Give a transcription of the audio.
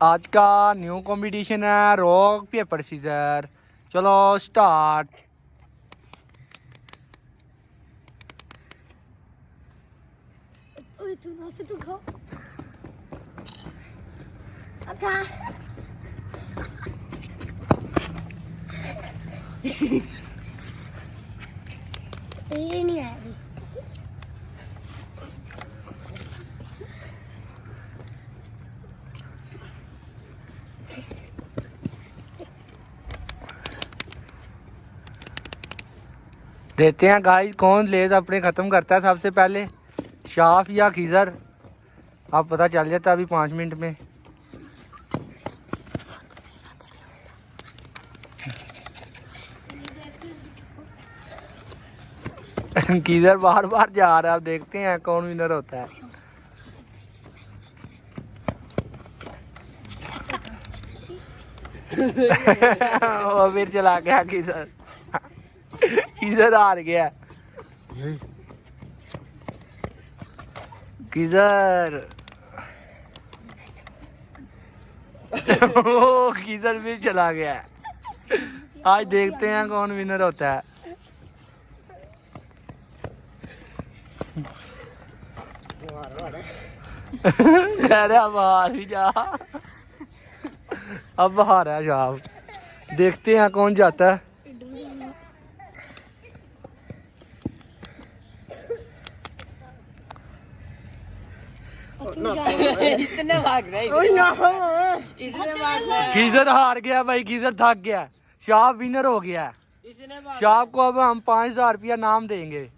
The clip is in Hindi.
आज का न्यू कंपटीशन है रॉक पेपर सीजर। चलो स्टार्ट। तू खाओ। अच्छा ये नहीं आया। देखते हैं गाइस कौन लेज अपने खत्म करता है सबसे पहले, शाफ या खीजर। अब पता चल जाता है अभी 5 मिनट में। खीजर बार बार जा रहा है। अब देखते हैं कौन विनर होता है। वो फिर चला गया खीजर। खीजर हार गया। खीजर खीजर फिर चला गया। आज देखते हैं कौन विनर होता है। अरे अब हार भी जा। अब हार है शाम। देखते हैं कौन जाता है। इतने भाग रहे इसने भाग रहा है। गीजर हार गया भाई, गीजर थक गया। शाप विनर हो गया। शाप को अब हम 5000 रुपया नाम देंगे।